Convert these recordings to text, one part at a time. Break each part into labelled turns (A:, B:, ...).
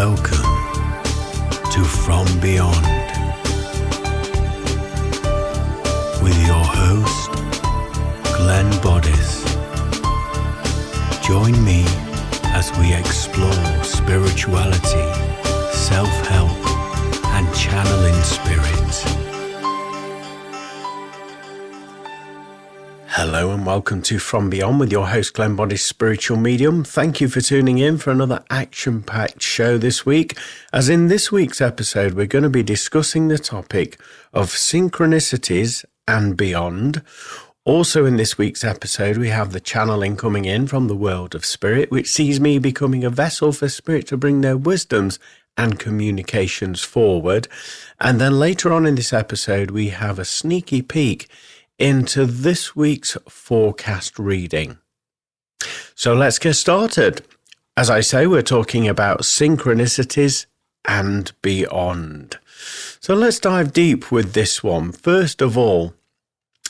A: Welcome to From Beyond with your host, Glenn Boddice. Join me as we explore spirituality, self-help, and channeling spirit. Hello and welcome to From Beyond with your host Glenn Boddice, spiritual medium. Thank you for tuning in for another action-packed show this week. As in this week's episode, we're going to be discussing the topic of synchronicities and beyond. Also in this week's episode, we have the channeling coming in from the world of spirit, which sees me becoming a vessel for spirit to bring their wisdoms and communications forward. And then later on in this episode, we have a sneaky peek into this week's forecast reading. So let's get started. As I say, we're talking about synchronicities and beyond. So let's dive deep with this one. First of all,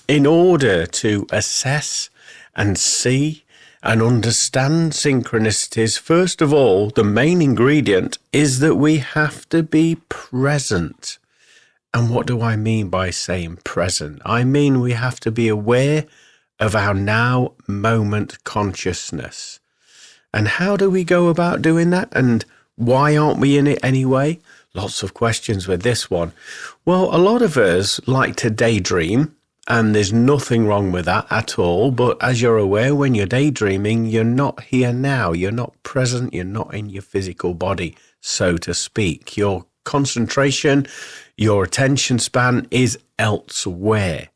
A: in order to assess and see and understand synchronicities, first of all, the main ingredient is that we have to be present. And what do I mean by saying present? I mean we have to be aware of our now moment consciousness. And how do we go about doing that? And why aren't we in it anyway? Lots of questions with this one. Well, a lot of us like to daydream, and there's nothing wrong with that at all. But as you're aware, when you're daydreaming, you're not here now. You're not present. You're not in your physical body, so to speak. Your concentration, your attention span is elsewhere.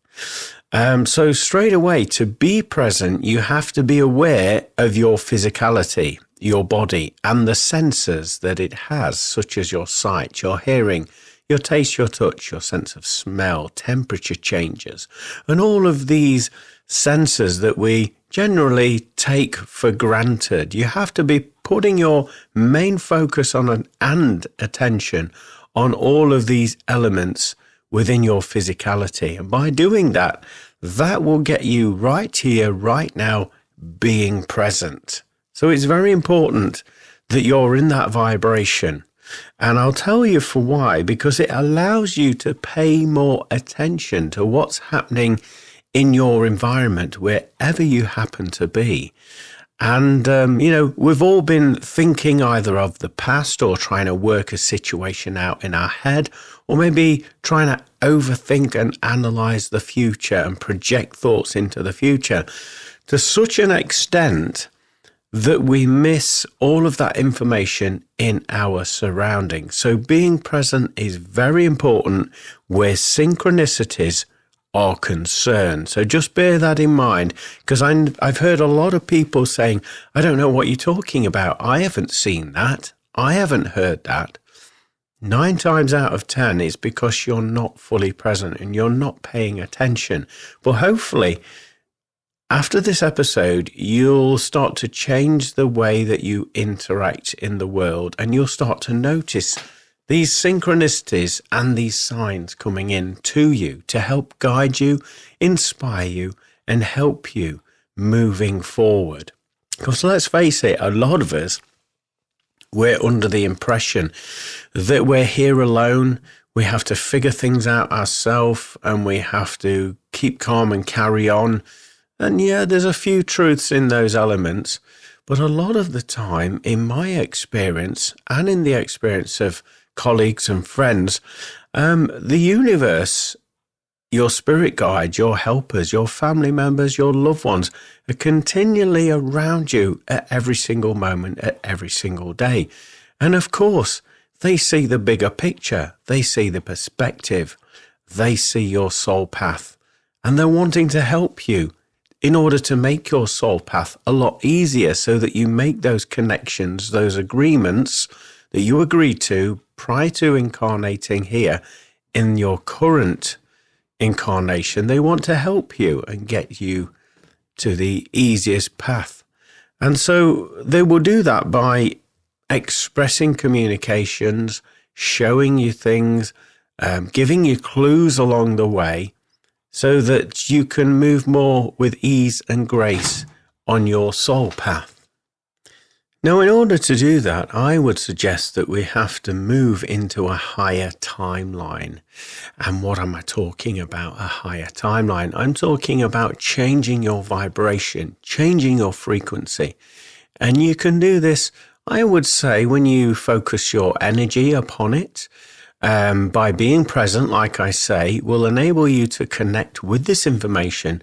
A: So straight away, to be present, you have to be aware of your physicality, your body, and the senses that it has, such as your sight, your hearing, your taste, your touch, your sense of smell, temperature changes, and all of these senses that we generally take for granted. You have to be putting your main focus on and attention on all of these elements within your physicality. And by doing that, that will get you right here, right now, being present. So it's very important that you're in that vibration. And I'll tell you for why, because it allows you to pay more attention to what's happening in your environment, wherever you happen to be. And, we've all been thinking either of the past or trying to work a situation out in our head, or maybe trying to overthink and analyze the future and project thoughts into the future to such an extent that we miss all of that information in our surroundings. So being present is very important where synchronicities are concerned. So just bear that in mind, because I've heard a lot of people saying, I don't know what you're talking about. I haven't seen that. I haven't heard that. 9 times out of 10 is because you're not fully present and you're not paying attention. But hopefully, after this episode, you'll start to change the way that you interact in the world, and you'll start to notice these synchronicities and these signs coming in to you to help guide you, inspire you, and help you moving forward. Because let's face it, a lot of us, we're under the impression that we're here alone. We have to figure things out ourselves, and we have to keep calm and carry on. And yeah, there's a few truths in those elements, but a lot of the time, in my experience, and in the experience of colleagues and friends, the universe, your spirit guide, your helpers, your family members, your loved ones are continually around you at every single moment, at every single day. And of course, they see the bigger picture. They see the perspective. They see your soul path, and they're wanting to help you in order to make your soul path a lot easier, so that you make those connections, those agreements that you agreed to prior to incarnating here in your current incarnation. They want to help you and get you to the easiest path. And so they will do that by expressing communications, showing you things, giving you clues along the way, so that you can move more with ease and grace on your soul path. Now, in order to do that, I would suggest that we have to move into a higher timeline. And what am I talking about, a higher timeline? I'm talking about changing your vibration, changing your frequency. And you can do this, I would say, when you focus your energy upon it, by being present, like I say, will enable you to connect with this information.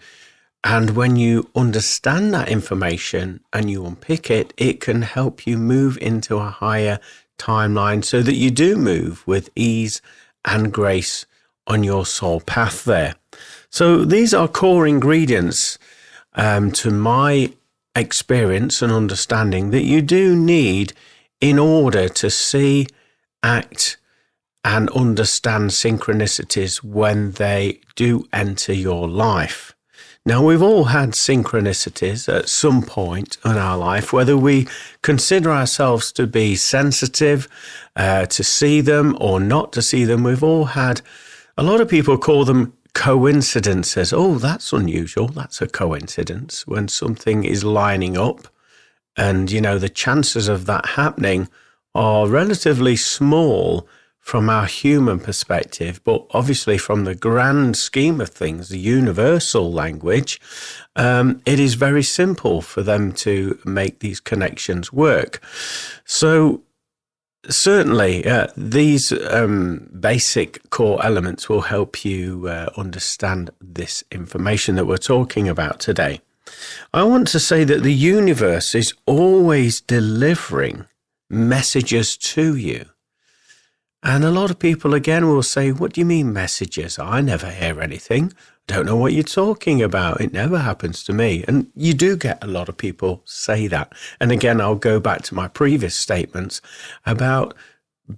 A: And when you understand that information and you unpick it, it can help you move into a higher timeline so that you do move with ease and grace on your soul path there. So these are core ingredients to my experience and understanding that you do need in order to see, act, and understand synchronicities when they do enter your life. Now, we've all had synchronicities at some point in our life, whether we consider ourselves to be sensitive to see them or not to see them. We've all had, a lot of people call them coincidences. Oh, that's unusual. That's a coincidence when something is lining up. And, you know, the chances of that happening are relatively small from our human perspective, but obviously from the grand scheme of things, the universal language, it is very simple for them to make these connections work. So certainly these basic core elements will help you understand this information that we're talking about today. I want to say that the universe is always delivering messages to you. And a lot of people, again, will say, what do you mean messages? I never hear anything. I don't know what you're talking about. It never happens to me. And you do get a lot of people say that. And again, I'll go back to my previous statements about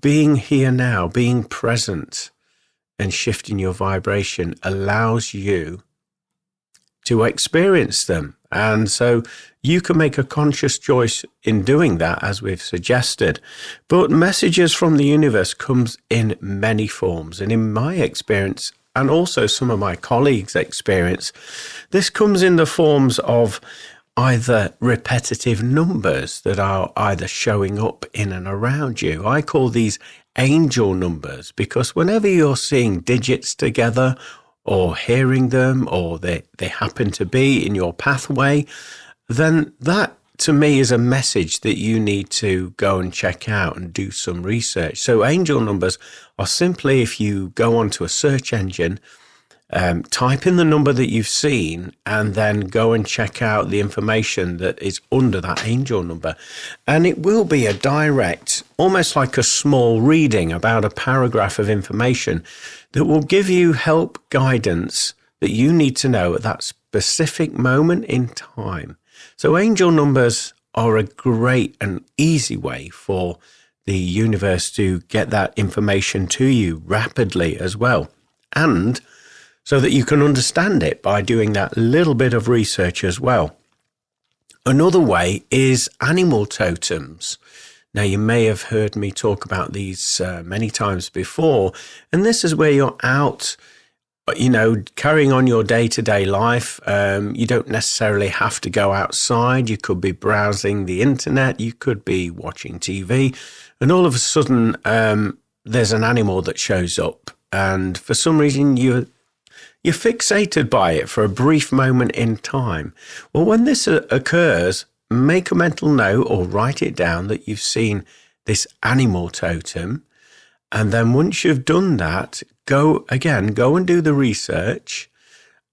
A: being here now, being present and shifting your vibration allows you to experience them. And so you can make a conscious choice in doing that, as we've suggested. But messages from the universe comes in many forms. And in my experience, and also some of my colleagues' experience, this comes in the forms of either repetitive numbers that are either showing up in and around you. I call these angel numbers because whenever you're seeing digits together or hearing them, or they happen to be in your pathway, then that to me is a message that you need to go and check out and do some research. So angel numbers are simply, if you go onto a search engine, type in the number that you've seen and then go and check out the information that is under that angel number. And it will be a direct, almost like a small reading about a paragraph of information that will give you help, guidance that you need to know at that specific moment in time. So angel numbers are a great and easy way for the universe to get that information to you rapidly as well. And so that you can understand it by doing that little bit of research as well. Another way is animal totems. Now, you may have heard me talk about these many times before, and this is where you're out, carrying on your day-to-day life. You don't necessarily have to go outside. You could be browsing the internet. You could be watching TV, and all of a sudden, there's an animal that shows up, and for some reason, you're fixated by it for a brief moment in time. Well, when this occurs, make a mental note or write it down that you've seen this animal totem. And then once you've done that, go and do the research.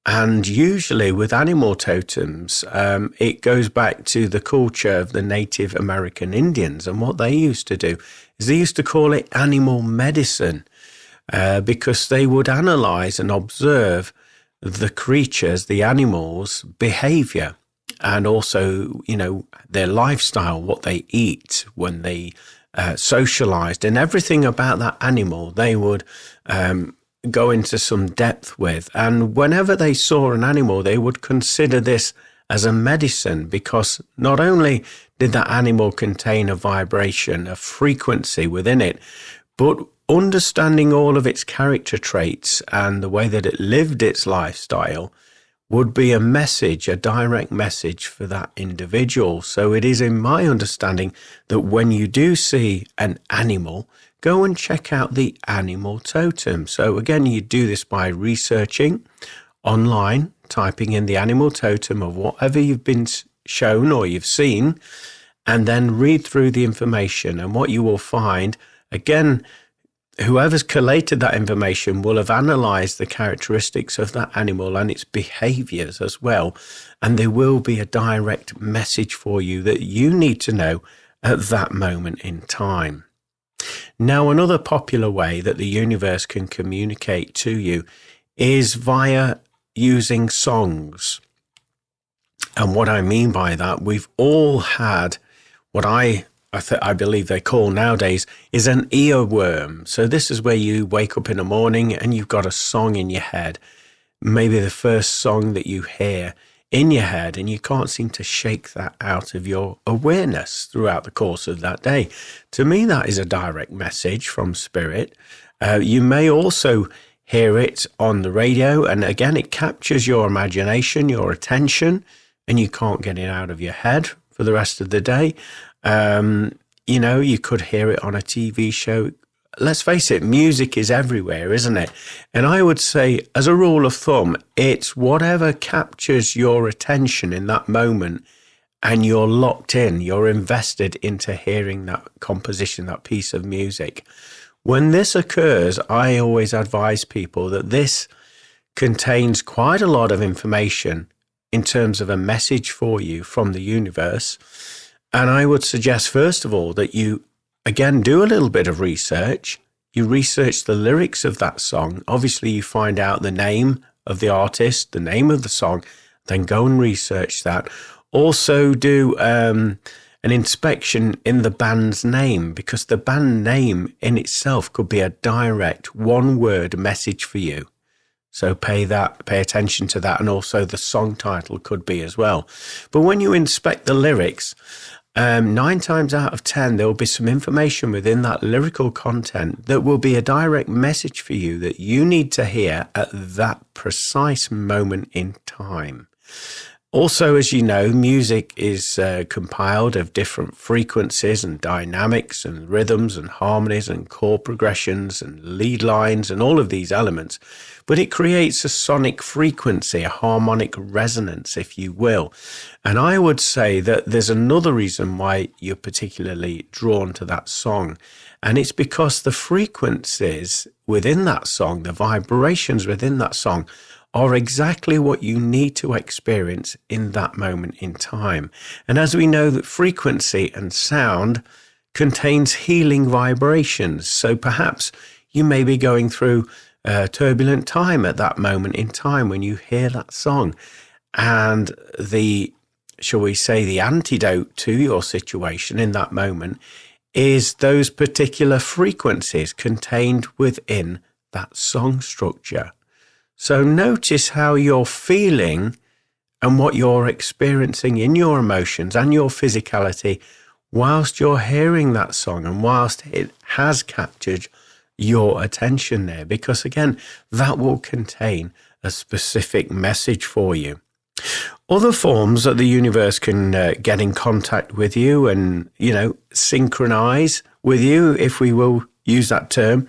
A: And usually with animal totems, it goes back to the culture of the Native American Indians. And what they used to do is they used to call it animal medicine. Because they would analyze and observe the creatures, the animals' behavior, and also, their lifestyle, what they eat, when they socialized, and everything about that animal they would go into some depth with. And whenever they saw an animal, they would consider this as a medicine, because not only did that animal contain a vibration, a frequency within it, but understanding all of its character traits and the way that it lived its lifestyle would be a message, a direct message for that individual. So it is in my understanding that when you do see an animal, go and check out the animal totem. So again, you do this by researching online, typing in the animal totem of whatever you've been shown or you've seen, and then read through the information. And what you will find, again, whoever's collated that information will have analysed the characteristics of that animal and its behaviours as well. And there will be a direct message for you that you need to know at that moment in time. Now, another popular way that the universe can communicate to you is via using songs. And what I mean by that, we've all had what I believe they call nowadays is an earworm. So this is where you wake up in the morning and you've got a song in your head, maybe the first song that you hear in your head, and you can't seem to shake that out of your awareness throughout the course of that day. To me, that is a direct message from spirit. You may also hear it on the radio, and again, it captures your imagination, your attention, and you can't get it out of your head for the rest of the day. You could hear it on a TV show. Let's face it, music is everywhere, isn't it? And I would say, as a rule of thumb, it's whatever captures your attention in that moment, and you're locked in, you're invested into hearing that composition, that piece of music. When this occurs, I always advise people that this contains quite a lot of information in terms of a message for you from the universe. And I would suggest, first of all, that you, again, do a little bit of research. You research the lyrics of that song. Obviously, you find out the name of the artist, the name of the song, then go and research that. Also do an inspection in the band's name, because the band name in itself could be a direct one-word message for you. So pay attention to that, and also the song title could be as well. But when you inspect the lyrics, 9 times out of 10, there will be some information within that lyrical content that will be a direct message for you that you need to hear at that precise moment in time. Also, as you know, music is compiled of different frequencies and dynamics and rhythms and harmonies and chord progressions and lead lines and all of these elements. But it creates a sonic frequency, a harmonic resonance, if you will. And I would say that there's another reason why you're particularly drawn to that song. And it's because the frequencies within that song, the vibrations within that song, are exactly what you need to experience in that moment in time. And as we know, that frequency and sound contains healing vibrations. So perhaps you may be going through a turbulent time at that moment in time when you hear that song. And the antidote to your situation in that moment is those particular frequencies contained within that song structure. So notice how you're feeling and what you're experiencing in your emotions and your physicality whilst you're hearing that song and whilst it has captured your attention there, because again, that will contain a specific message for you. Other forms that the universe can get in contact with you and, synchronize with you, if we will use that term,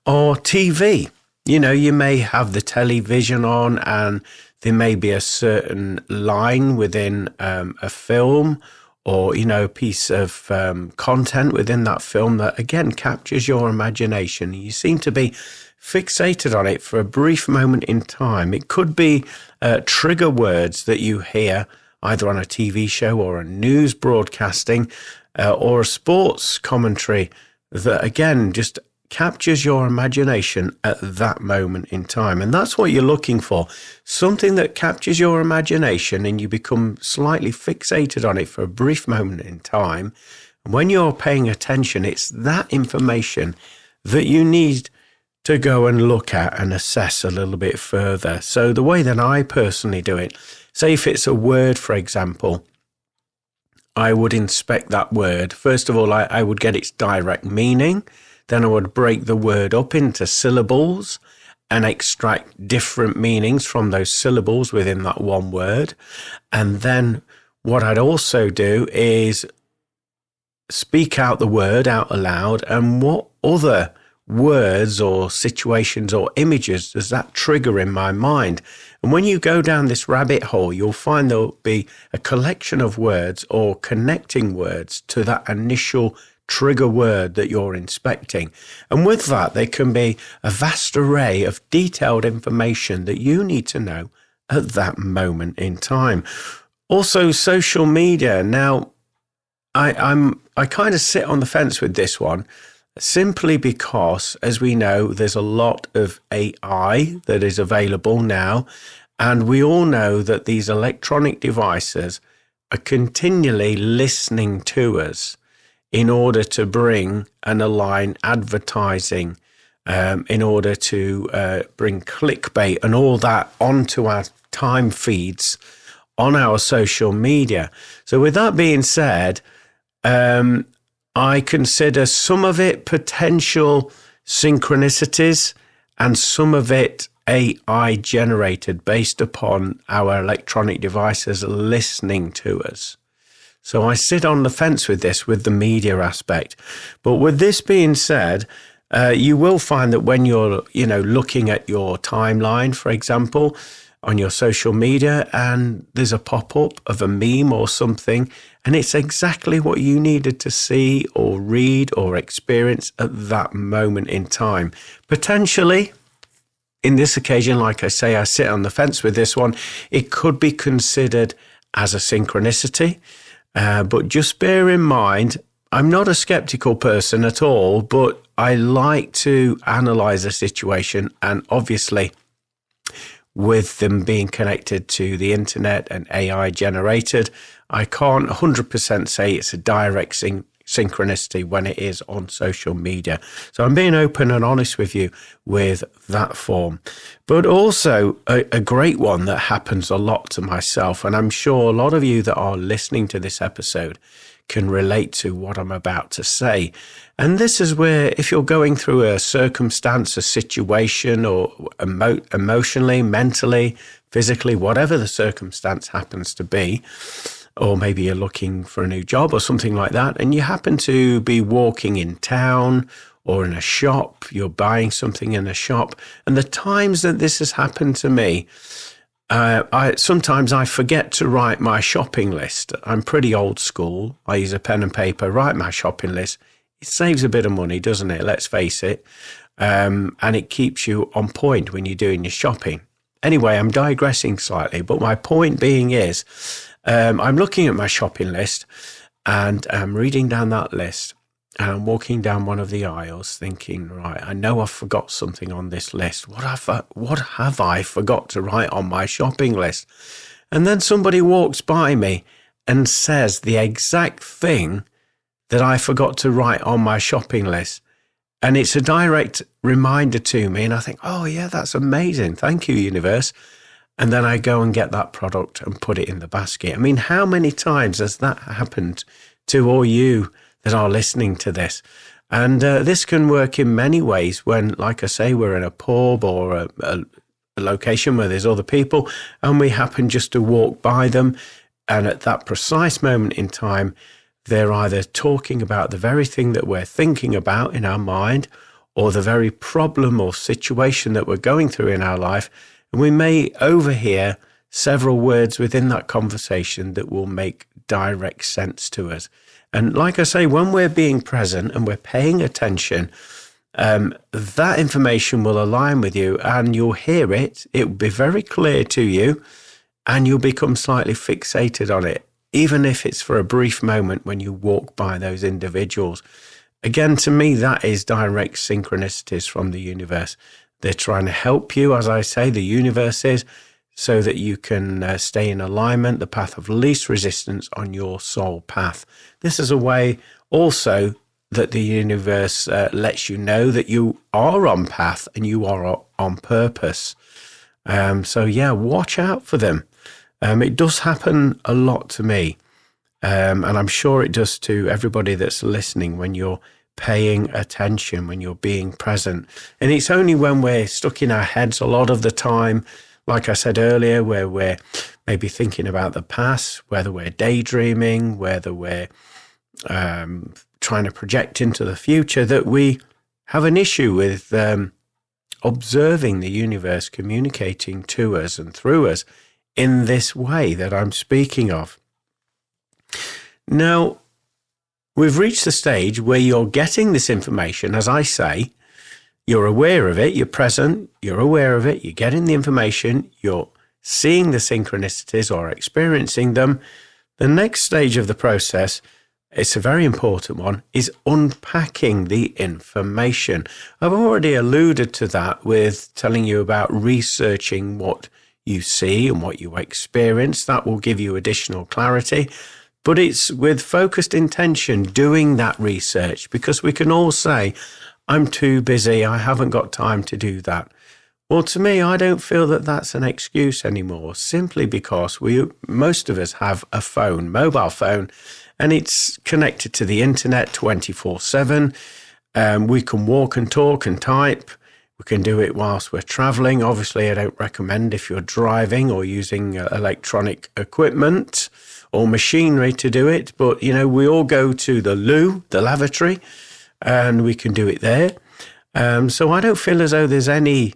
A: are TV. You may have the television on and there may be a certain line within a film or, a piece of content within that film that, again, captures your imagination. You seem to be fixated on it for a brief moment in time. It could be trigger words that you hear either on a TV show or a news broadcasting or a sports commentary that, again, just captures your imagination at that moment in time. And that's what you're looking for. Something that captures your imagination and you become slightly fixated on it for a brief moment in time. And when you're paying attention, it's that information that you need to go and look at and assess a little bit further. So the way that I personally do it, say if it's a word, for example, I would inspect that word. First of all, I would get its direct meaning. Then I would break the word up into syllables and extract different meanings from those syllables within that one word. And then what I'd also do is speak out the word out aloud, and what other words or situations or images does that trigger in my mind? And when you go down this rabbit hole, you'll find there'll be a collection of words or connecting words to that initial trigger word that you're inspecting. And with that, there can be a vast array of detailed information that you need to know at that moment in time. Also, social media. Now, I kind of sit on the fence with this one, simply because, as we know, there's a lot of AI that is available now. And we all know that these electronic devices are continually listening to us in order to bring and align advertising, in order to bring clickbait and all that onto our time feeds on our social media. So with that being said, I consider some of it potential synchronicities and some of it AI generated based upon our electronic devices listening to us. So I sit on the fence with this, with the media aspect. But with this being said, you will find that when you're, looking at your timeline, for example, on your social media, and there's a pop-up of a meme or something, and it's exactly what you needed to see or read or experience at that moment in time. Potentially, in this occasion, like I say, I sit on the fence with this one, it could be considered as a synchronicity. But just bear in mind, I'm not a skeptical person at all, but I like to analyze a situation, and obviously with them being connected to the internet and AI generated, I can't 100% say it's a direct synchronicity when it is on social media. So I'm being open and honest with you with that form. But also a great one that happens a lot to myself, and I'm sure a lot of you that are listening to this episode can relate to what I'm about to say. And this is where, if you're going through a circumstance, a situation, or emotionally, mentally, physically, whatever the circumstance happens to be, or maybe you're looking for a new job or something like that, and you happen to be walking in town or in a shop, you're buying something in a shop, and the times that this has happened to me, sometimes I forget to write my shopping list. I'm pretty old school. I use a pen and paper, write my shopping list. It saves a bit of money, doesn't it? Let's face it. And it keeps you on point when you're doing your shopping. Anyway, I'm digressing slightly, but my point being is, I'm looking at my shopping list and I'm reading down that list, and I'm walking down one of the aisles thinking, right, I know I forgot something on this list. What have I forgot to write on my shopping list? And then somebody walks by me and says the exact thing that I forgot to write on my shopping list. And it's a direct reminder to me. And I think, oh yeah, that's amazing. Thank you, universe. And then I go and get that product and put it in the basket. I mean, how many times has that happened to all you that are listening to this? And this can work in many ways when, like I say, we're in a pub or a location where there's other people and we happen just to walk by them. And at that precise moment in time, they're either talking about the very thing that we're thinking about in our mind, or the very problem or situation that we're going through in our life. And we may overhear several words within that conversation that will make direct sense to us. And like I say, when we're being present and we're paying attention, that information will align with you and you'll hear it. It will be very clear to you and you'll become slightly fixated on it, even if it's for a brief moment when you walk by those individuals. Again, to me, that is direct synchronicities from the universe. They're trying to help you, as I say, the universe is, so that you can stay in alignment, the path of least resistance on your soul path. This is a way also that the universe lets you know that you are on path and you are on purpose. So yeah, watch out for them. It does happen a lot to me. And I'm sure it does to everybody that's listening when you're paying attention, when you're being present. And it's only when we're stuck in our heads a lot of the time, like I said earlier, where we're maybe thinking about the past, whether we're daydreaming, whether we're trying to project into the future, that we have an issue with observing the universe communicating to us and through us in this way that I'm speaking of. Now, we've reached the stage where you're getting this information, as I say, you're aware of it, you're present, you're aware of it, you're getting the information, you're seeing the synchronicities or experiencing them. The next stage of the process, it's a very important one, is unpacking the information. I've already alluded to that with telling you about researching what you see and what you experience. That will give you additional clarity. But it's with focused intention doing that research, because we can all say, I'm too busy, I haven't got time to do that. Well, to me, I don't feel that that's an excuse anymore, simply because most of us have a phone, mobile phone, and it's connected to the internet 24/7. We can walk and talk and type. We can do it whilst we're traveling. Obviously, I don't recommend if you're driving or using electronic equipment or machinery to do it. But, we all go to the loo, the lavatory, and we can do it there. So I don't feel as though there's any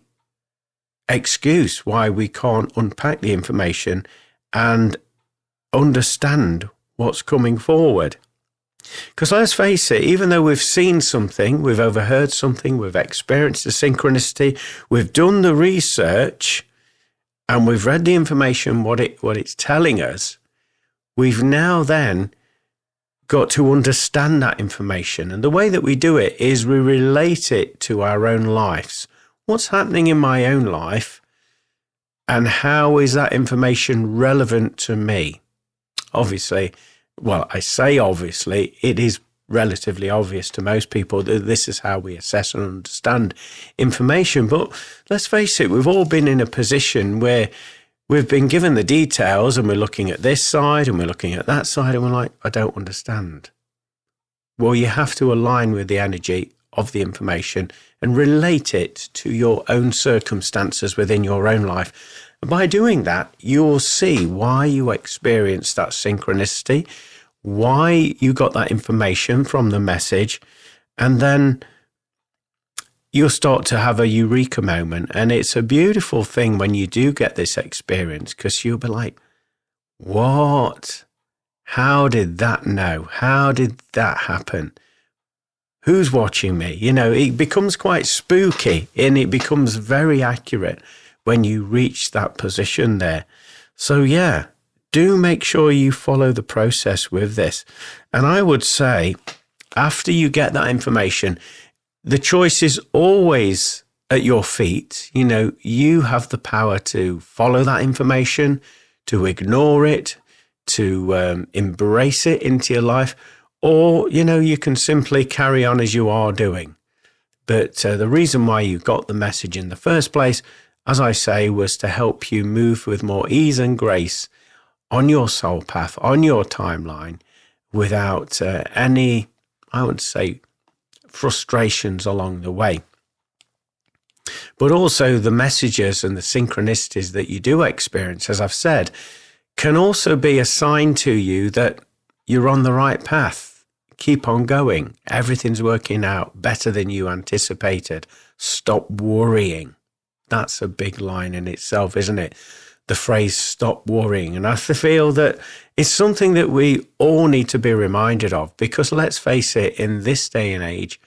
A: excuse why we can't unpack the information and understand what's coming forward. Because let's face it, even though we've seen something, we've overheard something, we've experienced a synchronicity, we've done the research, and we've read the information, what it's telling us, we've now then got to understand that information. And the way that we do it is we relate it to our own lives. What's happening in my own life, and how is that information relevant to me? Obviously, well, I say obviously, it is relatively obvious to most people that this is how we assess and understand information. But let's face it, we've all been in a position where we've been given the details and we're looking at this side and we're looking at that side and we're like, I don't understand. Well, you have to align with the energy of the information and relate it to your own circumstances within your own life. And by doing that, you'll see why you experienced that synchronicity, why you got that information from the message, and then you'll start to have a eureka moment. And it's a beautiful thing when you do get this experience, because you'll be like, what? How did that know? How did that happen? Who's watching me? It becomes quite spooky and it becomes very accurate when you reach that position there. So yeah, do make sure you follow the process with this. And I would say, after you get that information, the choice is always at your feet. You have the power to follow that information, to ignore it, to embrace it into your life, or, you can simply carry on as you are doing. But the reason why you got the message in the first place, as I say, was to help you move with more ease and grace on your soul path, on your timeline, without any, I would say, frustrations along the way. But also the messages and the synchronicities that you do experience, as I've said, can also be a sign to you that you're on the right path. Keep on going. Everything's working out better than you anticipated. Stop worrying. That's a big line in itself, isn't it? The phrase, stop worrying. And I feel that it's something that we all need to be reminded of, because let's face it, in this day and age,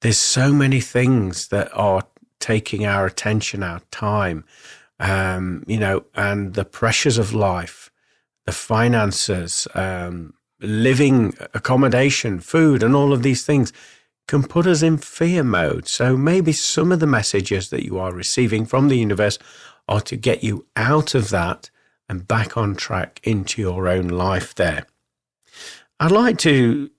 A: there's so many things that are taking our attention, our time, and the pressures of life, the finances, living, accommodation, food, and all of these things can put us in fear mode. So maybe some of the messages that you are receiving from the universe are to get you out of that and back on track into your own life there. I'd like to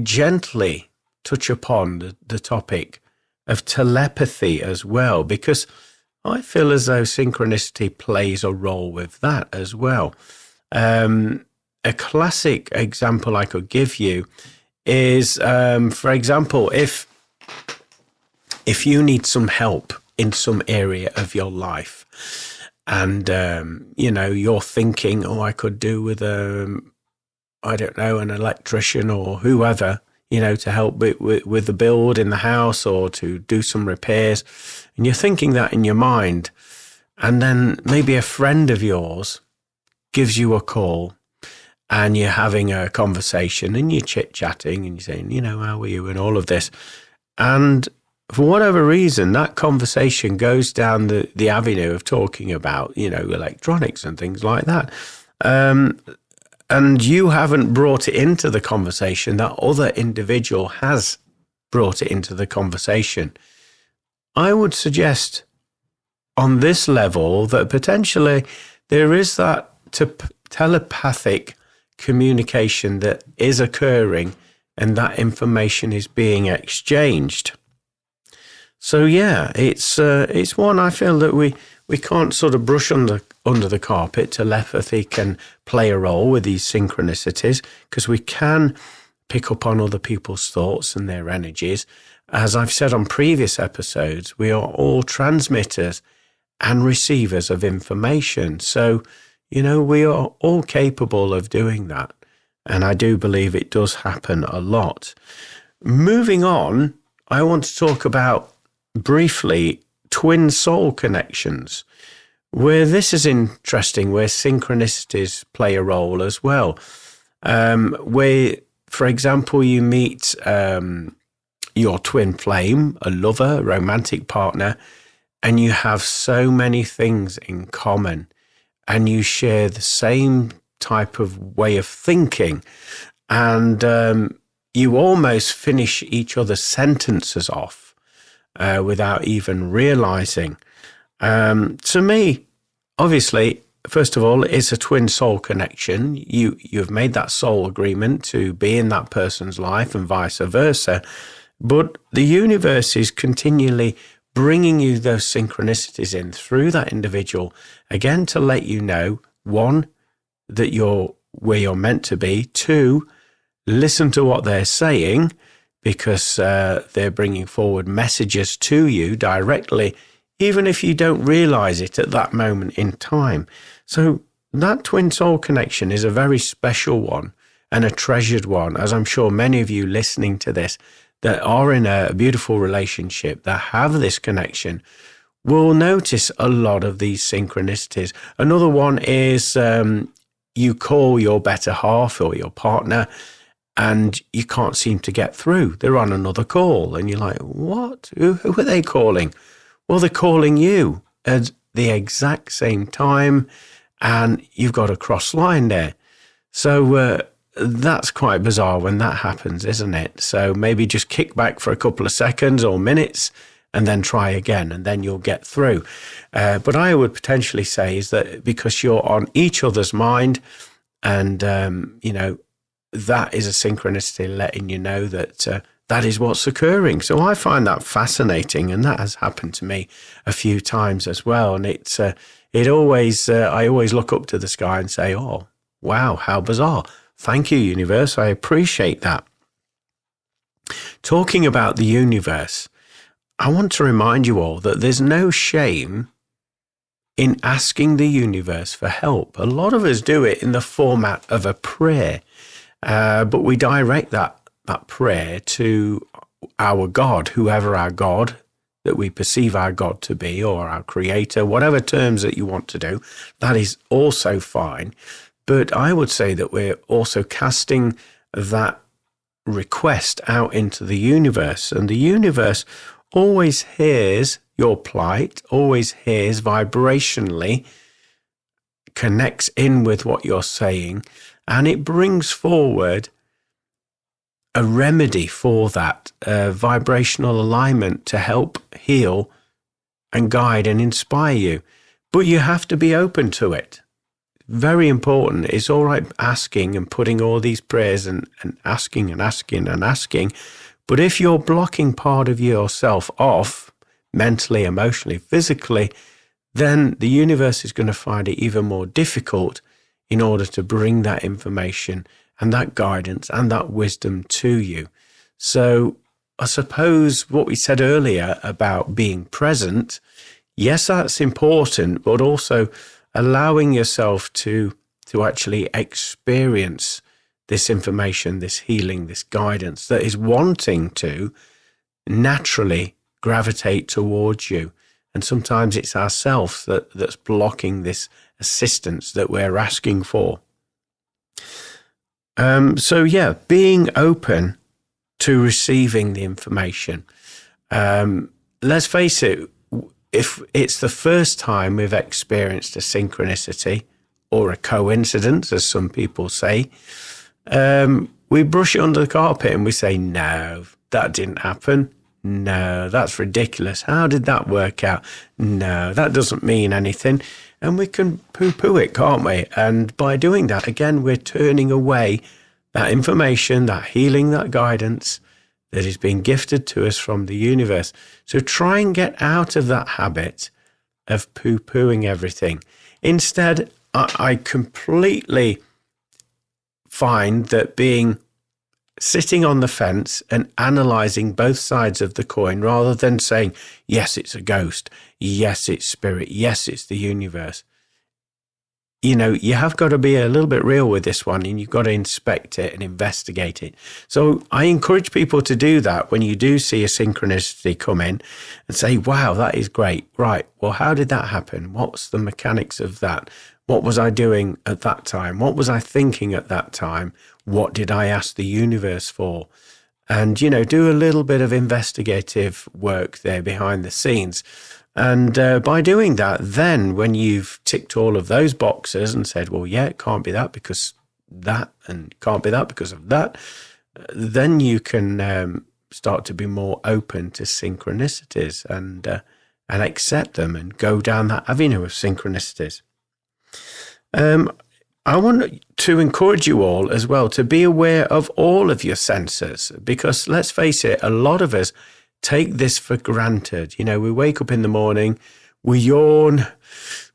A: gently touch upon the topic of telepathy as well, because I feel as though synchronicity plays a role with that as well. A classic example I could give you is, for example, if you need some help in some area of your life, and you're thinking, oh, I could do with I don't know, an electrician or whoever, to help with the build in the house or to do some repairs, and you're thinking that in your mind, and then maybe a friend of yours gives you a call, and you're having a conversation, and you're chit-chatting, and you're saying, how are you, and all of this. And for whatever reason, that conversation goes down the avenue of talking about, electronics and things like that. And you haven't brought it into the conversation. That other individual has brought it into the conversation. I would suggest on this level that potentially there is that telepathic communication that is occurring, and that information is being exchanged. So yeah, it's one I feel that we can't sort of brush under the carpet. Telepathy can play a role with these synchronicities, because we can pick up on other people's thoughts and their energies. As I've said on previous episodes, we are all transmitters and receivers of information. So, we are all capable of doing that. And I do believe it does happen a lot. Moving on, I want to talk about briefly twin soul connections, where this is interesting, where synchronicities play a role as well. Where, for example, you meet your twin flame, a lover, a romantic partner, and you have so many things in common, and you share the same type of way of thinking, and you almost finish each other's sentences off without even realizing. To me, obviously, first of all, it's a twin soul connection. You've made that soul agreement to be in that person's life and vice versa. But the universe is continually bringing you those synchronicities in through that individual, again, to let you know, one, that you're where you're meant to be. Two, listen to what they're saying, because they're bringing forward messages to you directly, even if you don't realize it at that moment in time. So that twin soul connection is a very special one and a treasured one, as I'm sure many of you listening to this that are in a beautiful relationship, that have this connection, will notice a lot of these synchronicities. Another one is you call your better half or your partner, and you can't seem to get through. They're on another call, and you're like, what? Who are they calling? Well, they're calling you at the exact same time, and you've got a cross line there. So that's quite bizarre when that happens, isn't it? So maybe just kick back for a couple of seconds or minutes and then try again, and then you'll get through. But I would potentially say is that because you're on each other's mind, and, that is a synchronicity letting you know that that is what's occurring. So I find that fascinating, and that has happened to me a few times as well. And I always look up to the sky and say, oh, wow, how bizarre. Thank you, universe. I appreciate that. Talking about the universe, I want to remind you all that there's no shame in asking the universe for help. A lot of us do it in the format of a prayer, but we direct that prayer to our God, whoever our God that we perceive our God to be, or our creator, whatever terms that you want to do, that is also fine. But I would say that we're also casting that request out into the universe, and the universe always hears your plight, always hears vibrationally, connects in with what you're saying, and it brings forward a remedy for that vibrational alignment to help heal and guide and inspire you. But you have to be open to it. Very important. It's all right asking and putting all these prayers and asking and asking and asking. But if you're blocking part of yourself off, mentally, emotionally, physically, then the universe is going to find it even more difficult in order to bring that information and that guidance and that wisdom to you. So I suppose what we said earlier about being present, yes, that's important, but also allowing yourself to actually experience this information, this healing, this guidance that is wanting to naturally gravitate towards you. And sometimes it's ourselves that's blocking this assistance that we're asking for. So yeah, being open to receiving the information. Let's face it, if it's the first time we've experienced a synchronicity or a coincidence, as some people say, we brush it under the carpet and we say, no, that didn't happen. No, that's ridiculous. How did that work out? No, that doesn't mean anything. And we can poo-poo it, can't we? And by doing that, again, we're turning away that information, that healing, that guidance that is being gifted to us from the universe. So try and get out of that habit of poo-pooing everything. Instead, I completely find that sitting on the fence and analysing both sides of the coin rather than saying, yes, it's a ghost, yes, it's spirit, yes, it's the universe. You know, you have got to be a little bit real with this one, and you've got to inspect it and investigate it. So I encourage people to do that when you do see a synchronicity come in and say, wow, that is great. Right, well, how did that happen? What's the mechanics of that? What was I doing at that time? What was I thinking at that time? What did I ask the universe for? And, you know, do a little bit of investigative work there behind the scenes. And by doing that, then when you've ticked all of those boxes and said, well, yeah, it can't be that because that, and it can't be that because of that, then you can start to be more open to synchronicities and accept them and go down that avenue of synchronicities. I want to encourage you all as well to be aware of all of your senses, because let's face it, a lot of us take this for granted. You know, we wake up in the morning, we yawn,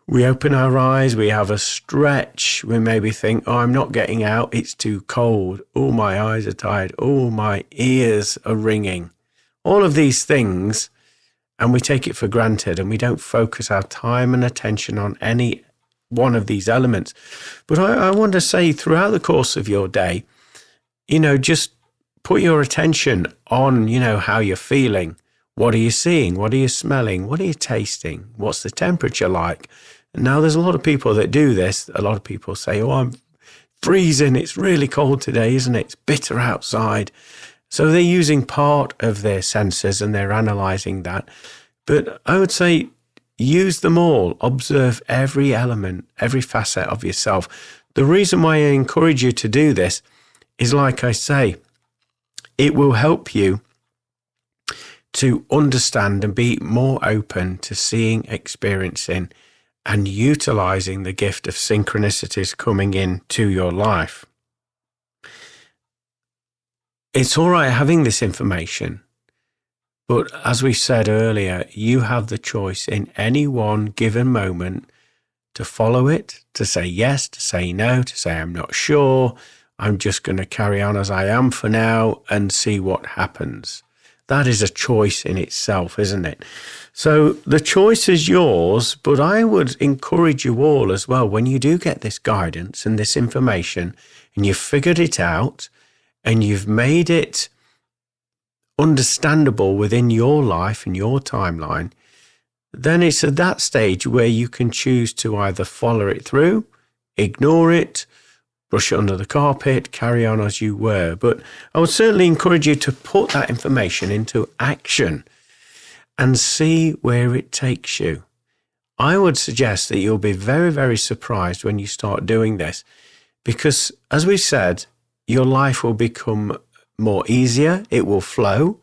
A: we open our eyes, we have a stretch, we maybe think, oh, I'm not getting out, it's too cold, oh, my eyes are tired, oh, my ears are ringing. All of these things, and we take it for granted, and we don't focus our time and attention on any one of these elements. But I want to say, throughout the course of your day, you know, just put your attention on, you know, how you're feeling. What are you seeing? What are you smelling? What are you tasting? What's the temperature like? And now there's a lot of people that do this. A lot of people say, oh, I'm freezing. It's really cold today, isn't it? It's bitter outside. So they're using part of their senses and they're analysing that. But I would say use them all. Observe every element, every facet of yourself. The reason why I encourage you to do this is, like I say, it will help you to understand and be more open to seeing, experiencing, and utilising the gift of synchronicities coming into your life. It's all right having this information, but as we said earlier, you have the choice in any one given moment to follow it, to say yes, to say no, to say I'm not sure, I'm just going to carry on as I am for now and see what happens. That is a choice in itself, isn't it? So the choice is yours, but I would encourage you all as well, when you do get this guidance and this information and you've figured it out and you've made it understandable within your life and your timeline, then it's at that stage where you can choose to either follow it through, ignore it, brush it under the carpet, carry on as you were. But I would certainly encourage you to put that information into action and see where it takes you. I would suggest that you'll be very, very surprised when you start doing this, because as we said, your life will become more easier, it will flow.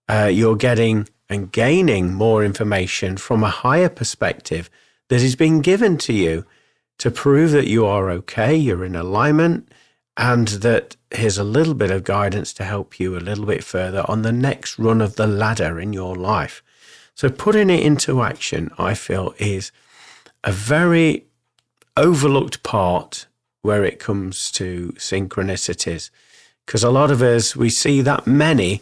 A: You're getting and gaining more information from a higher perspective that is being given to you to prove that you are okay, you're in alignment, and that here's a little bit of guidance to help you a little bit further on the next run of the ladder in your life. So putting it into action, I feel, is a very overlooked part where it comes to synchronicities, because a lot of us, we see that many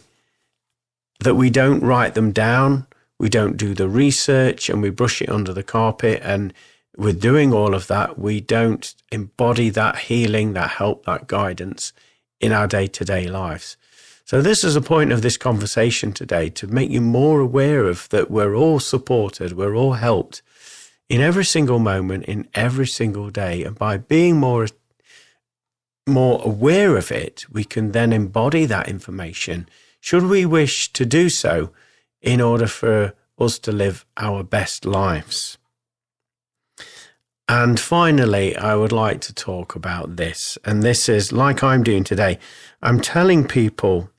A: that we don't write them down, we don't do the research, and we brush it under the carpet. And with doing all of that, we don't embody that healing, that help, that guidance in our day-to-day lives. So this is the point of this conversation today, to make you more aware of that we're all supported, we're all helped in every single moment, in every single day. And by being more aware of it, we can then embody that information, should we wish to do so, in order for us to live our best lives. And finally, I would like to talk about this. And this is, like I'm doing today, I'm telling people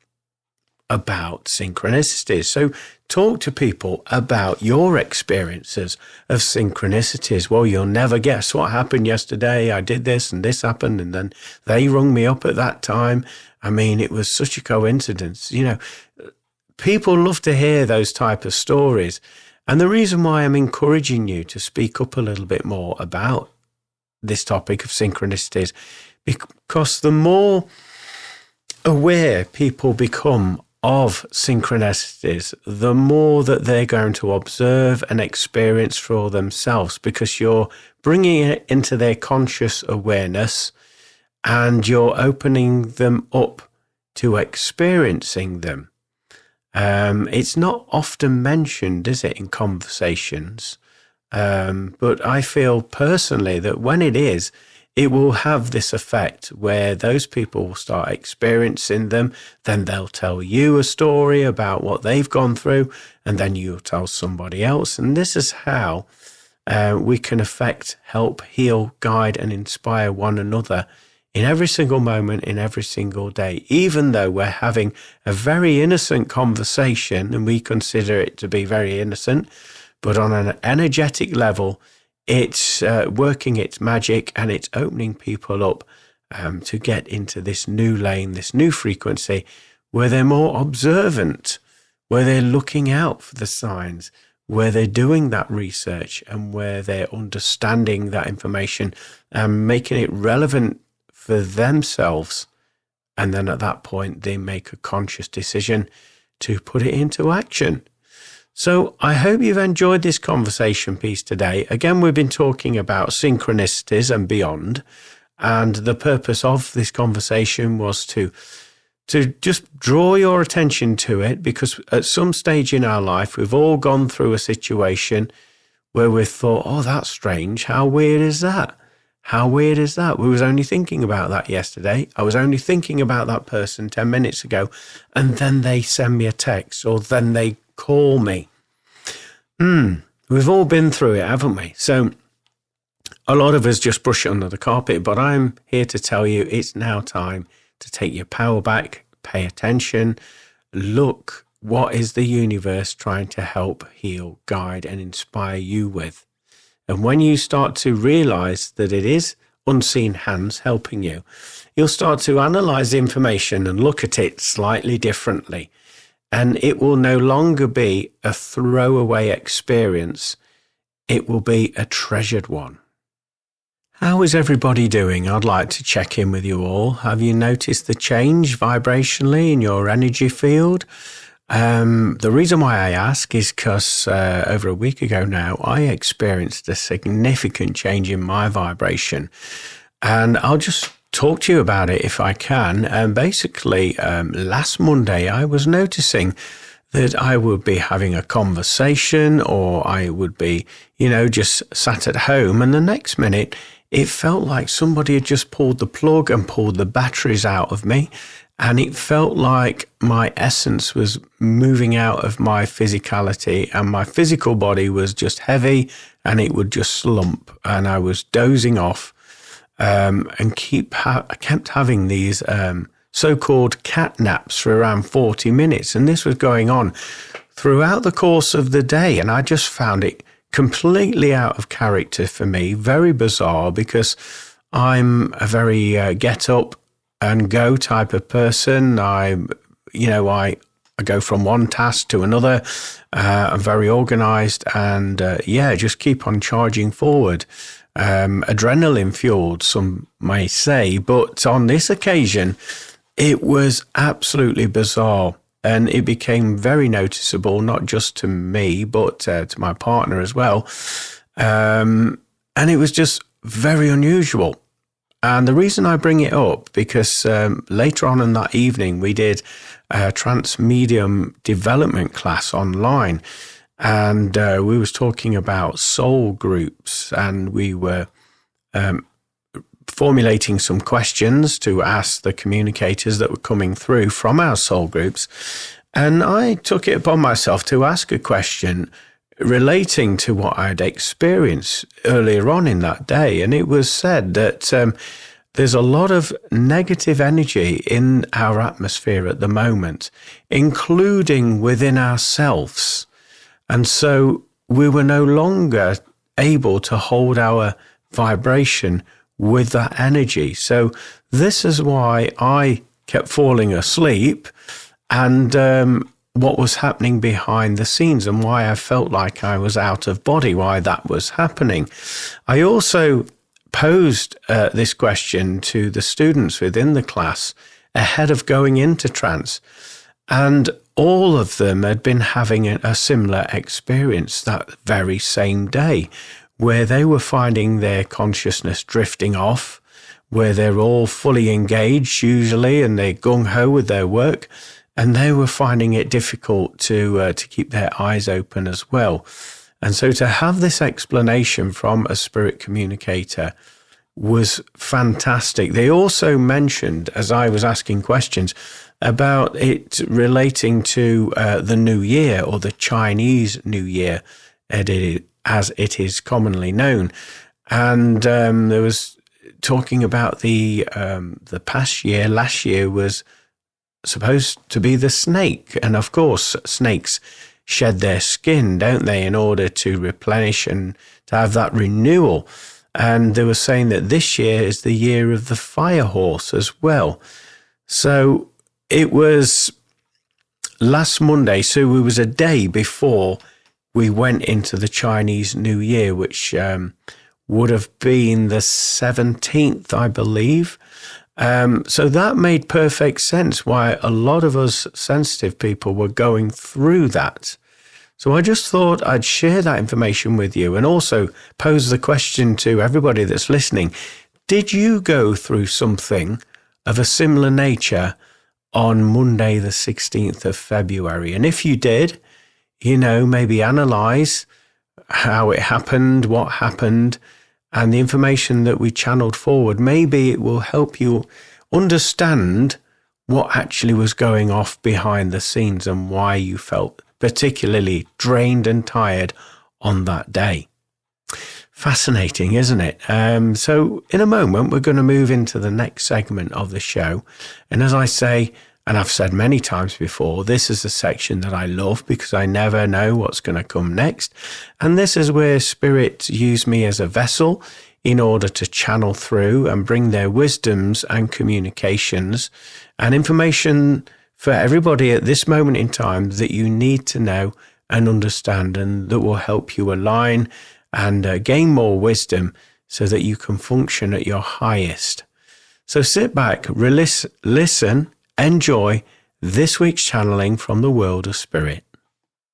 A: about synchronicities. So talk to people about your experiences of synchronicities. Well, you'll never guess what happened yesterday. I did this and this happened, and then they rung me up at that time. I mean, it was such a coincidence. You know, people love to hear those type of stories. And the reason why I'm encouraging you to speak up a little bit more about this topic of synchronicities, because the more aware people become of synchronicities, the more that they're going to observe and experience for themselves, because you're bringing it into their conscious awareness and you're opening them up to experiencing them. It's not often mentioned, is it, in conversations? But I feel personally that when it is, it will have this effect where those people will start experiencing them. Then they'll tell you a story about what they've gone through, and then you'll tell somebody else. And this is how we can affect, help, heal, guide, and inspire one another in every single moment, in every single day, even though we're having a very innocent conversation, and we consider it to be very innocent, but on an energetic level, it's working its magic, and it's opening people up to get into this new lane, this new frequency, where they're more observant, where they're looking out for the signs, where they're doing that research, and where they're understanding that information and making it relevant for themselves. And then at that point, they make a conscious decision to put it into action. So I hope you've enjoyed this conversation piece today. Again, we've been talking about synchronicities and beyond. And the purpose of this conversation was to just draw your attention to it, because at some stage in our life, we've all gone through a situation where we've thought, oh, that's strange. How weird is that? How weird is that? We was only thinking about that yesterday. I was only thinking about that person 10 minutes ago. And then they send me a text, or then they call me. We've all been through it, haven't we? So a lot of us just brush it under the carpet, but I'm here to tell you it's now time to take your power back, pay attention, look, what is the universe trying to help, heal, guide, and inspire you with? And when you start to realize that it is unseen hands helping you, you'll start to analyze the information and look at it slightly differently. And it will no longer be a throwaway experience. It will be a treasured one. How is everybody doing? I'd like to check in with you all. Have you noticed the change vibrationally in your energy field? The reason why I ask is because over a week ago now, I experienced a significant change in my vibration. And I'll just talk to you about it if I can. And basically, last Monday, I was noticing that I would be having a conversation, or I would be, just sat at home. And the next minute, it felt like somebody had just pulled the plug and pulled the batteries out of me. And it felt like my essence was moving out of my physicality, and my physical body was just heavy, and it would just slump, and I was dozing off, and I kept having these so-called cat naps for around 40 minutes. And this was going on throughout the course of the day. And I just found it completely out of character for me, very bizarre, because I'm a very get up and go type of person. I go from one task to another. I'm very organized, and just keep on charging forward. adrenaline fueled, some may say, but on this occasion, it was absolutely bizarre. And it became very noticeable, not just to me, but to my partner as well. And it was just very unusual. And the reason I bring it up, because later on in that evening, we did a trans-medium development class online. And we was talking about soul groups, and we were formulating some questions to ask the communicators that were coming through from our soul groups. And I took it upon myself to ask a question relating to what I'd experienced earlier on in that day. And it was said that there's a lot of negative energy in our atmosphere at the moment, including within ourselves. And so we were no longer able to hold our vibration with that energy. So this is why I kept falling asleep, and what was happening behind the scenes, and why I felt like I was out of body, why that was happening. I also posed this question to the students within the class ahead of going into trance, and all of them had been having a similar experience that very same day, where they were finding their consciousness drifting off, where they're all fully engaged usually and they're gung-ho with their work, and they were finding it difficult to keep their eyes open as well. And so to have this explanation from a spirit communicator was fantastic. They also mentioned, as I was asking questions, about it relating to the New Year, or the Chinese New Year, as it is commonly known. And there was talking about the past year. Last year was supposed to be the snake. And of course, snakes shed their skin, don't they, in order to replenish and to have that renewal. And they were saying that this year is the year of the fire horse as well. So it was last Monday, so it was a day before we went into the Chinese New Year, which would have been the 17th, I believe. So that made perfect sense why a lot of us sensitive people were going through that. So I just thought I'd share that information with you, and also pose the question to everybody that's listening. Did you go through something of a similar nature on Monday, the 16th of February? And if you did, maybe analyze how it happened, what happened, and the information that we channeled forward. Maybe it will help you understand what actually was going off behind the scenes and why you felt particularly drained and tired on that day. Fascinating, isn't it? So in a moment, we're going to move into the next segment of the show. And as I say, and I've said many times before, this is a section that I love because I never know what's going to come next. And this is where spirits use me as a vessel in order to channel through and bring their wisdoms and communications and information for everybody at this moment in time that you need to know and understand, and that will help you align and gain more wisdom so that you can function at your highest. So sit back, listen, enjoy this week's channeling from the world of spirit.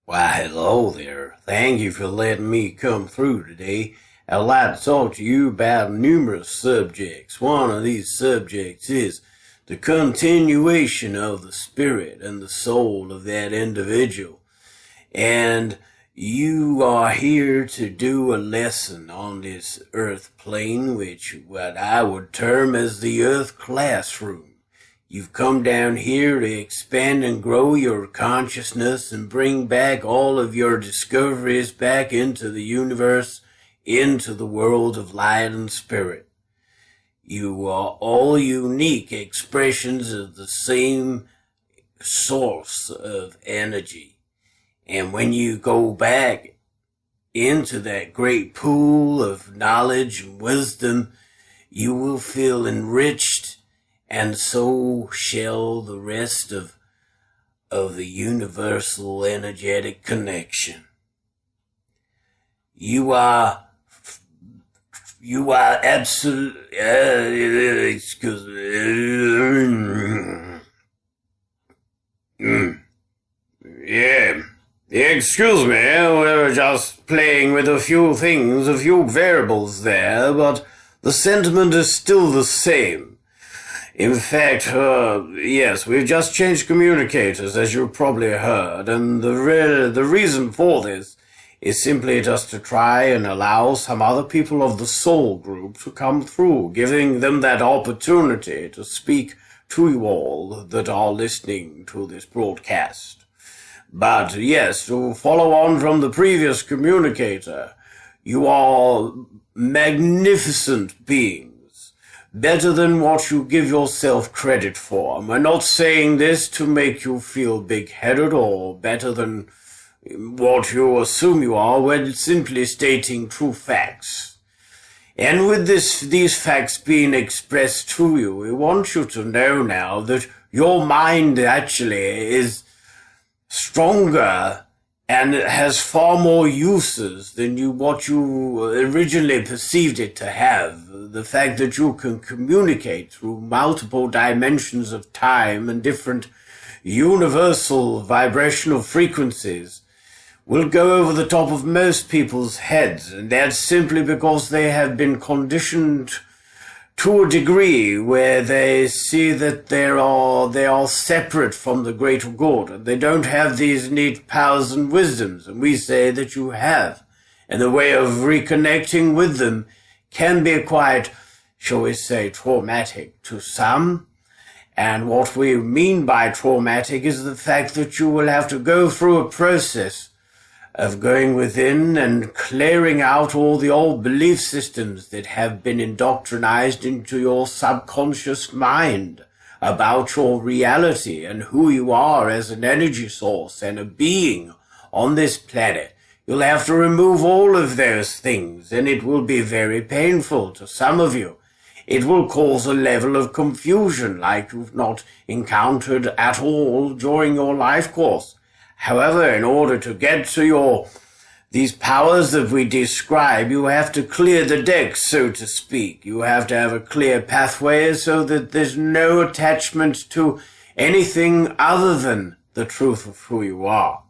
B: Why, hello there. Thank you for letting me come through today. I'd like to talk to you about numerous subjects. One of these subjects is the continuation of the spirit and the soul of that individual. And you are here to do a lesson on this earth plane, which what I would term as the earth classroom. You've come down here to expand and grow your consciousness and bring back all of your discoveries back into the universe, into the world of light and spirit. You are all unique expressions of the same source of energy. And when you go back into that great pool of knowledge and wisdom, you will feel enriched, and so shall the rest of the universal energetic connection. You are You are absolutely, excuse me. Yeah. Excuse me, we were just playing with a few variables there, but the sentiment is still the same. In fact, yes, we've just changed communicators, as you probably heard, and the reason for this is simply just to try and allow some other people of the soul group to come through, giving them that opportunity to speak to you all that are listening to this broadcast. But yes, to follow on from the previous communicator, you are magnificent beings, better than what you give yourself credit for. We're not saying this to make you feel big-headed or better than what you assume you are. We're simply stating true facts. And with these facts being expressed to you, we want you to know now that your mind actually is stronger and has far more uses than what you originally perceived it to have. The fact that you can communicate through multiple dimensions of time and different universal vibrational frequencies will go over the top of most people's heads, and that's simply because they have been conditioned to a degree where they see that they are separate from the greater good, and they don't have these innate powers and wisdoms, and we say that you have. And the way of reconnecting with them can be quite, shall we say, traumatic to some. And what we mean by traumatic is the fact that you will have to go through a process of going within and clearing out all the old belief systems that have been indoctrinized into your subconscious mind about your reality and who you are as an energy source and a being on this planet. You'll have to remove all of those things, and it will be very painful to some of you. It will cause a level of confusion like you've not encountered at all during your life course. However, in order to get to these powers that we describe, you have to clear the decks, so to speak. You have to have a clear pathway so that there's no attachment to anything other than the truth of who you are.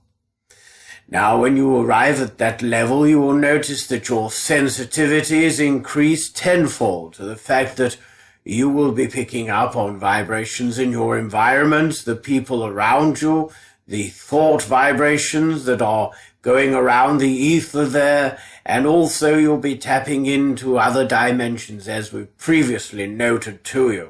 B: Now, when you arrive at that level, you will notice that your sensitivity is increased tenfold to the fact that you will be picking up on vibrations in your environment, the people around you, the thought vibrations that are going around the ether there, and also you'll be tapping into other dimensions as we previously noted to you.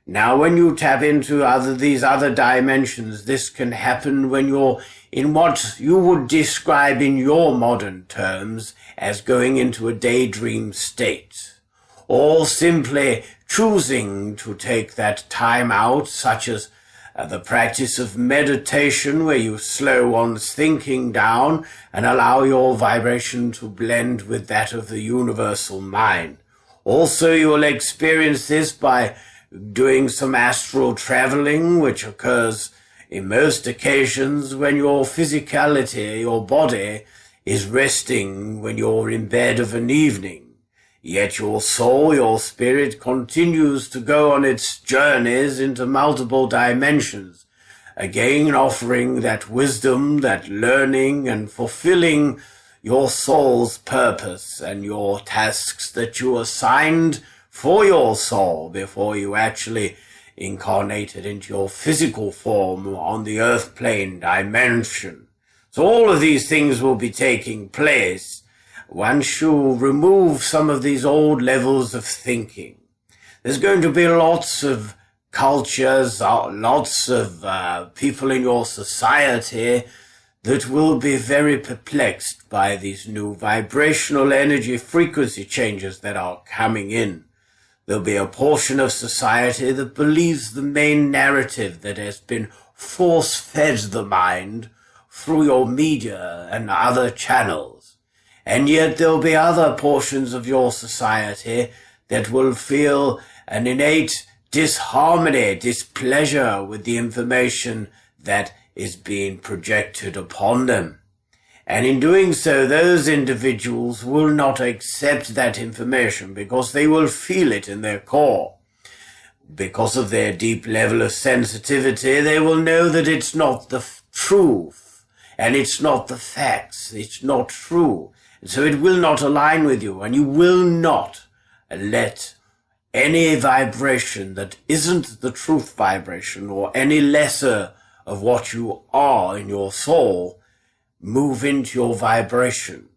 B: Now, when you tap into these other dimensions, this can happen when you're in what you would describe in your modern terms as going into a daydream state, or simply choosing to take that time out, such as the practice of meditation, where you slow one's thinking down and allow your vibration to blend with that of the universal mind. Also, you will experience this by doing some astral traveling, which occurs in most occasions when your physicality, your body, is resting when you're in bed of an evening. Yet your soul, your spirit, continues to go on its journeys into multiple dimensions, again offering that wisdom, that learning, and fulfilling your soul's purpose and your tasks that you assigned for your soul before you actually incarnated into your physical form on the earth plane dimension. So all of these things will be taking place once you remove some of these old levels of thinking. There's going to be lots of cultures, lots of people in your society that will be very perplexed by these new vibrational energy frequency changes that are coming in. There'll be a portion of society that believes the main narrative that has been force-fed the mind through your media and other channels. And yet there'll be other portions of your society that will feel an innate disharmony, displeasure with the information that is being projected upon them. And in doing so, those individuals will not accept that information because they will feel it in their core. Because of their deep level of sensitivity, they will know that it's not the truth, and it's not the facts, it's not true. And so it will not align with you, and you will not let any vibration that isn't the truth vibration or any lesser of what you are in your soul move into your vibration.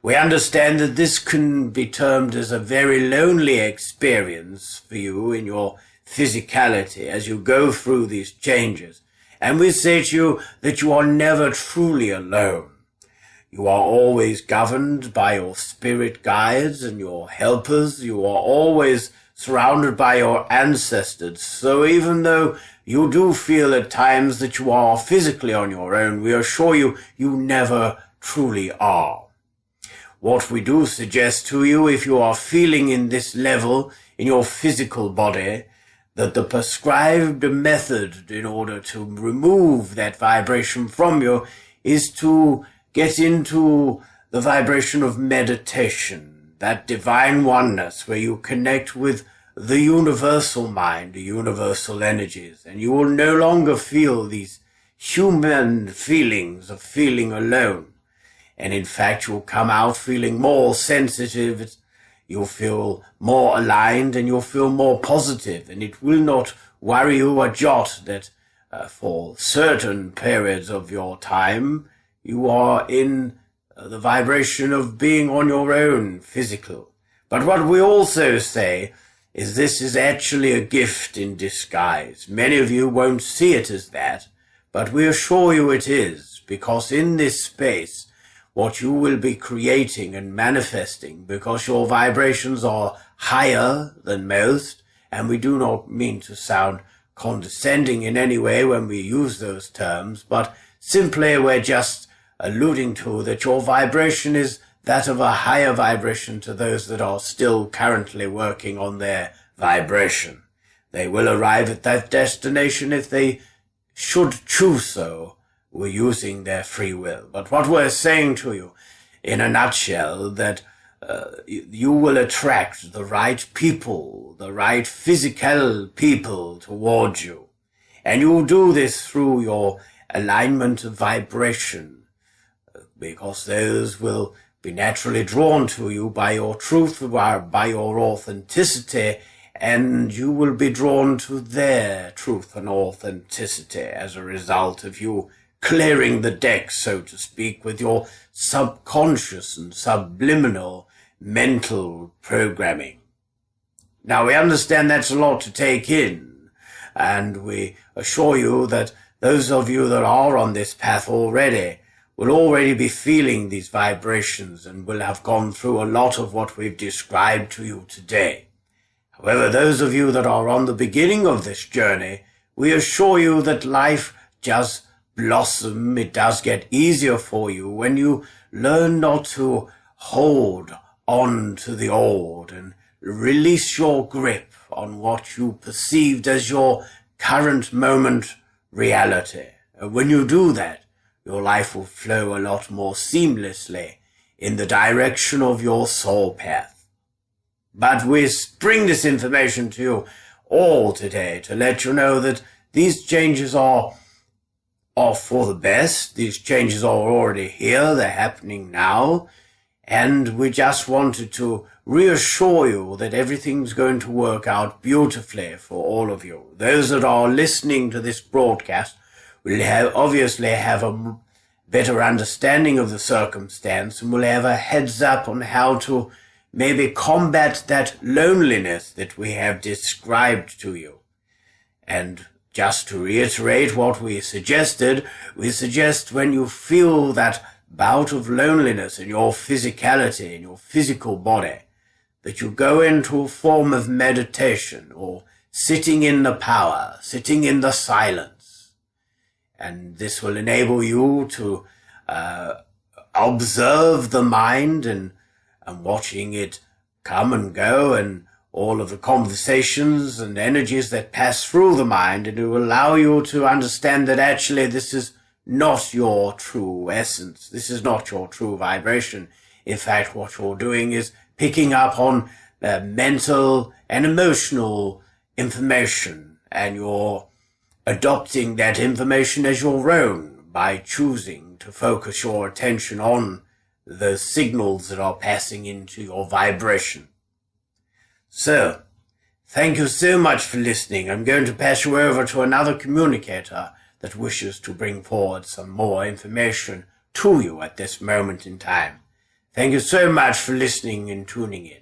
B: We understand that this can be termed as a very lonely experience for you in your physicality as you go through these changes. And we say to you that you are never truly alone. You are always governed by your spirit guides and your helpers. You are always surrounded by your ancestors. So even though you do feel at times that you are physically on your own, we assure you, you never truly are. What we do suggest to you, if you are feeling in this level in your physical body, that the prescribed method in order to remove that vibration from you is to get into the vibration of meditation, that divine oneness where you connect with the universal mind, the universal energies, and you will no longer feel these human feelings of feeling alone. And in fact, you'll come out feeling more sensitive, you'll feel more aligned, and you'll feel more positive, and it will not worry you a jot that for certain periods of your time, you are in the vibration of being on your own physical. But what we also say is this is actually a gift in disguise. Many of you won't see it as that, but we assure you it is, because in this space, what you will be creating and manifesting, because your vibrations are higher than most, and we do not mean to sound condescending in any way when we use those terms, but simply we're just alluding to that your vibration is that of a higher vibration to those that are still currently working on their vibration. They will arrive at that destination if they should choose so. We're using their free will. But what we're saying to you, in a nutshell, that you will attract the right people, the right physical people towards you. And you'll do this through your alignment of vibration, because those will be naturally drawn to you by your truth, by your authenticity, and you will be drawn to their truth and authenticity as a result of you clearing the deck, so to speak, with your subconscious and subliminal mental programming. Now, we understand that's a lot to take in, and we assure you that those of you that are on this path already will already be feeling these vibrations and will have gone through a lot of what we've described to you today. However, those of you that are on the beginning of this journey, we assure you that life does blossom. It does get easier for you when you learn not to hold on to the old and release your grip on what you perceived as your current moment reality. And when you do that, your life will flow a lot more seamlessly in the direction of your soul path. But we bring this information to you all today to let you know that these changes are for the best. These changes are already here. They're happening now. And we just wanted to reassure you that everything's going to work out beautifully for all of you. Those that are listening to this broadcast will obviously have a better understanding of the circumstance and will have a heads up on how to maybe combat that loneliness that we have described to you. And just to reiterate what we suggested, we suggest when you feel that bout of loneliness in your physicality, in your physical body, that you go into a form of meditation or sitting in the power, sitting in the silence. And this will enable you to observe the mind and watching it come and go and all of the conversations and energies that pass through the mind, and it will allow you to understand that actually this is not your true essence. This is not your true vibration. In fact, what you're doing is picking up on mental and emotional information, and you're adopting that information as your own by choosing to focus your attention on the signals that are passing into your vibration. So, thank you so much for listening. I'm going to pass you over to another communicator that wishes to bring forward some more information to you at this moment in time. Thank you so much for listening and tuning in.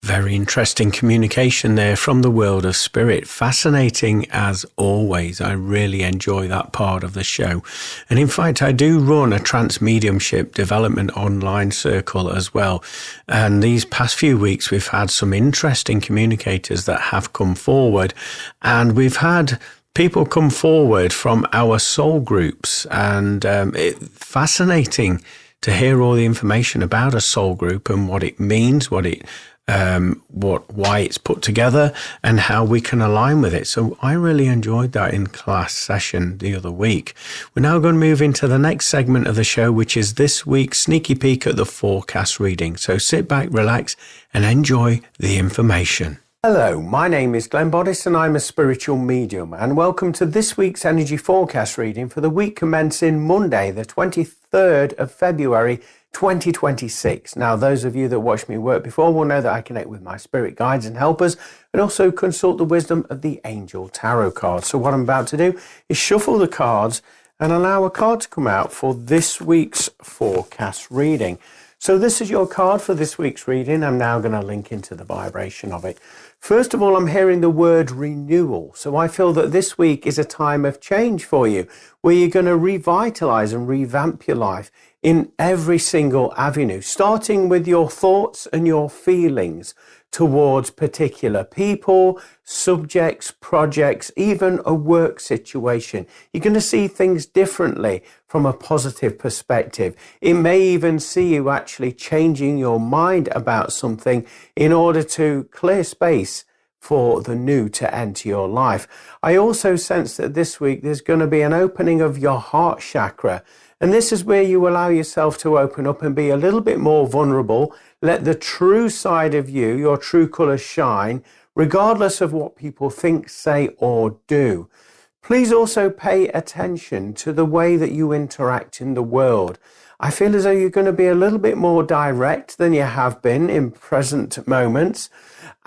A: Very interesting communication there from the world of spirit. Fascinating as always. I really enjoy that part of the show. And in fact, I do run a trance mediumship development online circle as well. And these past few weeks, we've had some interesting communicators that have come forward. And we've had people come forward from our soul groups. And it's fascinating to hear all the information about a soul group and what it means, why it's put together and how we can align with it. So I really enjoyed that in class session the other week. We're now going to move into the next segment of the show, which is this week's sneaky peek at the forecast reading. So sit back, relax, and enjoy the information. Hello, my name is Glenn Boddice and I'm a spiritual medium, and welcome to this week's energy forecast reading for the week commencing Monday, the 23rd of February 2026. Now, those of you that watched me work before will know that I connect with my spirit guides and helpers and also consult the wisdom of the Angel Tarot cards. So what I'm about to do is shuffle the cards and allow a card to come out for this week's forecast reading. So this is your card for this week's reading. I'm now going to link into the vibration of it. First of all, I'm hearing the word renewal. So I feel that this week is a time of change for you, where you're going to revitalize and revamp your life in every single avenue, starting with your thoughts and your feelings towards particular people, subjects, projects, even a work situation. You're going to see things differently from a positive perspective. It may even see you actually changing your mind about something in order to clear space for the new to enter your life. I also sense that this week there's going to be an opening of your heart chakra. And this is where you allow yourself to open up and be a little bit more vulnerable. Let the true side of you, your true colours shine, regardless of what people think, say, or do. Please also pay attention to the way that you interact in the world. I feel as though you're going to be a little bit more direct than you have been in present moments,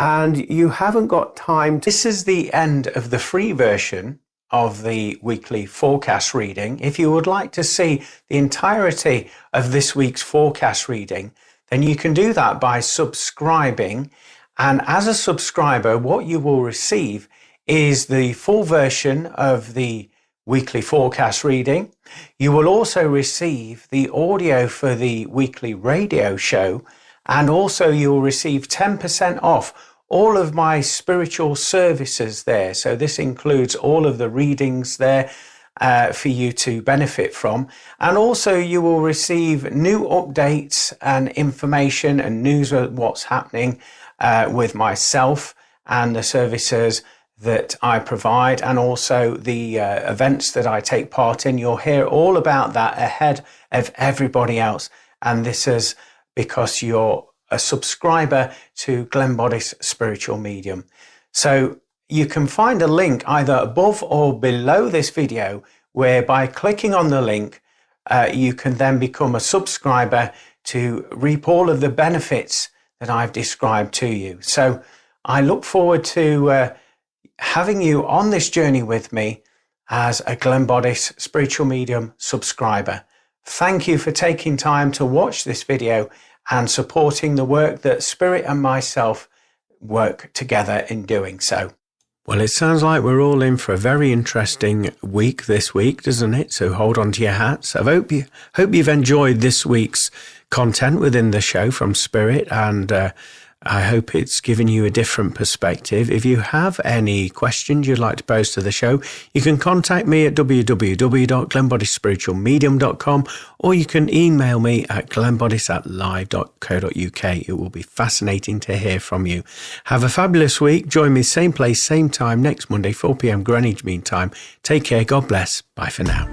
A: and you haven't got time. This is the end of the free version of the weekly forecast reading. If you would like to see the entirety of this week's forecast reading, then you can do that by subscribing. And as a subscriber, what you will receive is the full version of the weekly forecast reading. You will also receive the audio for the weekly radio show, and also you will receive 10% off all of my spiritual services there. So this includes all of the readings there for you to benefit from. And also you will receive new updates and information and news of what's happening with myself and the services that I provide, and also the events that I take part in. You'll hear all about that ahead of everybody else. And this is because you're a subscriber to Glenn Boddice Spiritual Medium. So you can find a link either above or below this video, where by clicking on the link, you can then become a subscriber to reap all of the benefits that I've described to you. So I look forward to having you on this journey with me as a Glenn Boddice Spiritual Medium subscriber. Thank you for taking time to watch this video and supporting the work that Spirit and myself work together in doing so. Well, it sounds like we're all in for a very interesting week this week, doesn't it? So hold on to your hats. I hope you've enjoyed this week's content within the show from Spirit, and I hope it's given you a different perspective. If you have any questions you'd like to pose to the show, you can contact me at www.glennboddicespiritualmedium.com, or you can email me at glennboddice@live.co.uk. It will be fascinating to hear from you. Have a fabulous week. Join me same place, same time next Monday, 4 p.m. Greenwich Mean Time. Take care. God bless. Bye for now.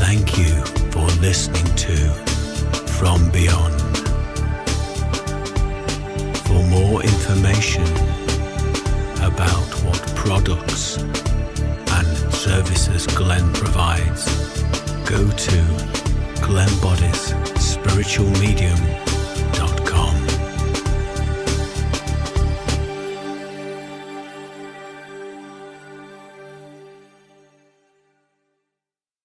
A: Thank you for listening to From Beyond. For more information about what products and services Glenn provides, go to Glenn Boddice Spiritual Medium